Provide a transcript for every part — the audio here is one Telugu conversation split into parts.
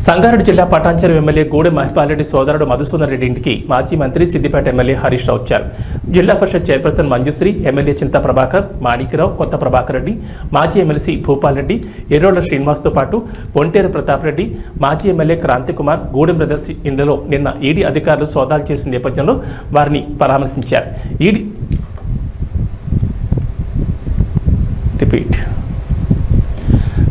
సంగారెడ్డి జిల్లా పటాన్చెరు ఎమ్మెల్యే గూడెం మహిపాల్ రెడ్డి సోదరుడు మధుసూదన్ రెడ్డి ఇంటికి మాజీ మంత్రి సిద్దిపేట ఎమ్మెల్యే హరీష్ రావు వచ్చారు. జిల్లా పరిషత్ చైర్పర్సన్ మంజుశ్రీ, ఎమ్మెల్యే చింతా ప్రభాకర్, మాణిక్యరావు, కొత్త ప్రభాకర్ రెడ్డి, మాజీ ఎమ్మెల్సీ భూపాల్ రెడ్డి, ఎర్రోళ్ల శ్రీనివాస్తో పాటు ఒంటేరు ప్రతాప్ రెడ్డి, మాజీ ఎమ్మెల్యే క్రాంతికుమార్ గూడెం బ్రదర్స్ ఇండ్లలో నిన్న ఈడీ అధికారులు సోదాలు చేసిన నేపథ్యంలో వారిని పరామర్శించారు.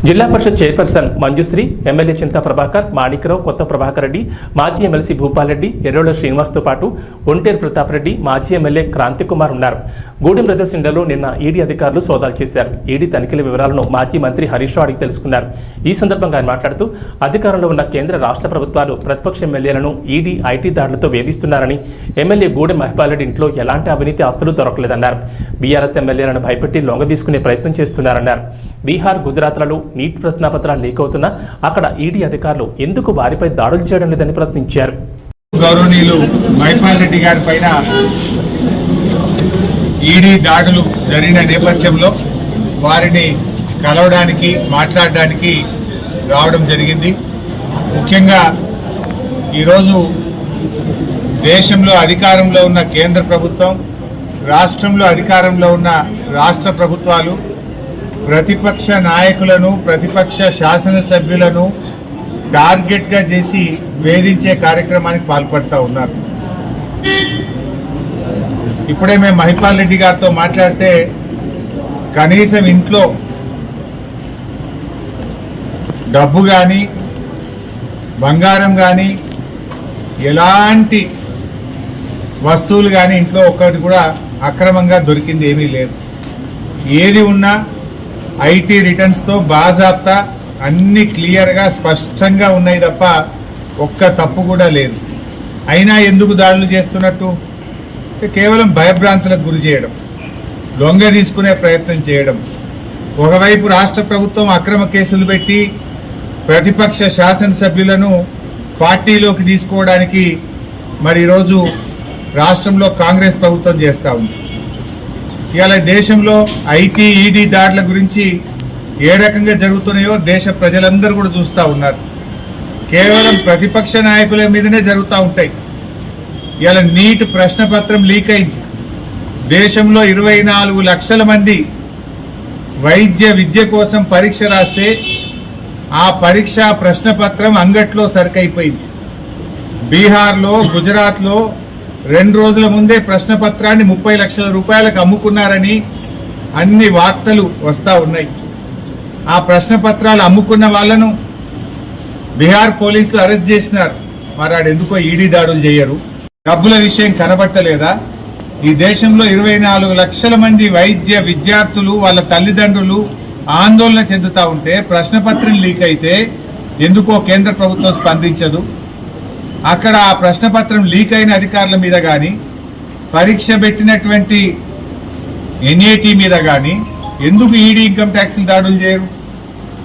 జిల్లా పరిషత్ చైర్పర్సన్ మంజుశ్రీ, ఎమ్మెల్యే చింతా ప్రభాకర్, మాణిక్యరావు, కొత్త ప్రభాకర్ రెడ్డి, మాజీ ఎమ్మెల్సీ భూపాల్ రెడ్డి, ఎర్రోళ్ల శ్రీనివాస్తో పాటు ఒంటేరు ప్రతాప్ రెడ్డి, మాజీ ఎమ్మెల్యే క్రాంతికుమార్ ఉన్నారు. గూడెం బ్రదర్స్ ఇండ్లలో నిన్న ఈడీ అధికారులు సోదాలు చేశారు. ఈడీ తనిఖీల వివరాలను మాజీ మంత్రి హరీష్ రావు అడిగి తెలుసుకున్నారు. ఈ సందర్భంగా ఆయన మాట్లాడుతూ అధికారంలో ఉన్న కేంద్ర రాష్ట్ర ప్రభుత్వాలు ప్రతిపక్ష ఎమ్మెల్యేలను ఈడీ, ఐటీ దాడులతో వేధిస్తున్నారని, ఎమ్మెల్యే గూడెం మహిపాల్ రెడ్డి ఇంట్లో ఎలాంటి అవినీతి ఆస్తులు దొరకలేదన్నారు. బీఆర్ఎస్ ఎమ్మెల్యేలను భయపెట్టి లొంగ తీసుకునే ప్రయత్నం చేస్తున్నారన్నారు. బీహార్, గుజరాత్లలో నీట్ ప్రశ్నాపత్రాలు లీక్ అవుతున్నా అక్కడ ఈడీ అధికారులు ఎందుకు వారిపై దాడులు చేయడం లేదని ప్రశ్నించారు. గౌరవనీయులు మహిపాల్ రెడ్డి గారి పైన ఈడీ దాడులు జరిగిన నేపథ్యంలో వారిని కలవడానికి, మాట్లాడడానికి రావడం జరిగింది. ముఖ్యంగా ఈరోజు దేశంలో అధికారంలో ఉన్న కేంద్ర ప్రభుత్వం, రాష్ట్రంలో అధికారంలో ఉన్న రాష్ట్ర ప్రభుత్వాలు ప్రతిపక్ష నాయకులను, ప్రతిపక్ష శాసనసభ్యులను టార్గెట్గా చేసి వేధించే కార్యక్రమానికి పాల్పడుతూ ఉన్నారు. ఇప్పుడే మేము మహిపాల్ రెడ్డి గారితో మాట్లాడితే కనీసం ఇంట్లో డబ్బు కానీ, బంగారం కానీ, ఎలాంటి వస్తువులు కానీ ఇంట్లో ఒక్కటి కూడా అక్రమంగా దొరికింది ఏమీ లేదు. ఏది ఉన్నా ఐటీ రిటర్న్స్తో బాజాప్తా అన్ని క్లియర్గా స్పష్టంగా ఉన్నాయి తప్ప ఒక్క తప్పు కూడా లేదు. అయినా ఎందుకు దాడులు చేస్తున్నట్టు? కేవలం భయభ్రాంతులకు గురి చేయడం, లొంగ తీసుకునే ప్రయత్నం చేయడం. ఒకవైపు రాష్ట్ర ప్రభుత్వం అక్రమ కేసులు పెట్టి ప్రతిపక్ష శాసనసభ్యులను పార్టీలోకి తీసుకోవడానికి మరి ఈరోజు రాష్ట్రంలో కాంగ్రెస్ ప్రభుత్వం చేస్తూ ఉంది. ఇవాళ దేశంలో ఐటీ, ఈడీ దాడుల గురించి ఏ రకంగా జరుగుతున్నాయో దేశ ప్రజలందరూ కూడా చూస్తూ ఉన్నారు. కేవలం ప్రతిపక్ష నాయకుల మీదనే జరుగుతూ ఉంటాయి. ఇవాళ నీట్ ప్రశ్నపత్రం లీక్ అయింది. దేశంలో 24 లక్షల మంది వైద్య విద్య కోసం పరీక్ష రాస్తే ఆ పరీక్ష ప్రశ్నపత్రం అంగట్లో సరికైపోయింది. బీహార్లో, గుజరాత్లో 2 రోజుల ముందే ప్రశ్నపత్రాన్ని 30 లక్షల రూపాయలకు అమ్ముకున్నారని అన్ని వార్తలు వస్తూ ఉన్నాయి. ఆ ప్రశ్నపత్రాలు అమ్ముకున్న వాళ్లను బీహార్ పోలీసులు అరెస్ట్ చేసినారు. మరి ఎందుకో ఈడీ దాడులు చేయరు? డబ్బుల విషయం కనబట్టలేదా? ఈ దేశంలో 24 లక్షల మంది వైద్య విద్యార్థులు, వాళ్ళ తల్లిదండ్రులు ఆందోళన చెందుతూ ఉంటే ప్రశ్నపత్రం లీక్ అయితే ఎందుకో కేంద్ర ప్రభుత్వం స్పందించదు? అక్కడ ఆ ప్రశ్నపత్రం లీక్ అయిన అధికారుల మీద కానీ, పరీక్ష పెట్టినటువంటి ఎన్ఏటీ మీద కానీ ఎందుకు ఈడీ, ఇన్కమ్ ట్యాక్స్లు దాడులు చేయరు?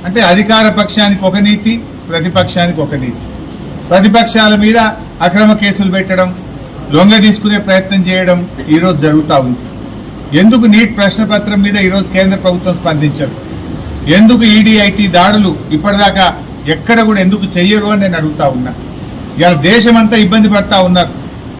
అంటే అధికార పక్షానికి ఒక నీతి, ప్రతిపక్షానికి ఒక నీతి. ప్రతిపక్షాల మీద అక్రమ కేసులు పెట్టడం, లొంగ తీసుకునే ప్రయత్నం చేయడం ఈరోజు జరుగుతూ ఉంది. ఎందుకు నీట్ ప్రశ్నపత్రం మీద ఈరోజు కేంద్ర ప్రభుత్వం స్పందించరు? ఎందుకు ఈడీ, ఐటీ దాడులు ఇప్పటిదాకా ఎక్కడ కూడా ఎందుకు చెయ్యరు అని నేను అడుగుతా ఉన్నా. ఇవాళ దేశమంతా ఇబ్బంది పడతా ఉన్నారు.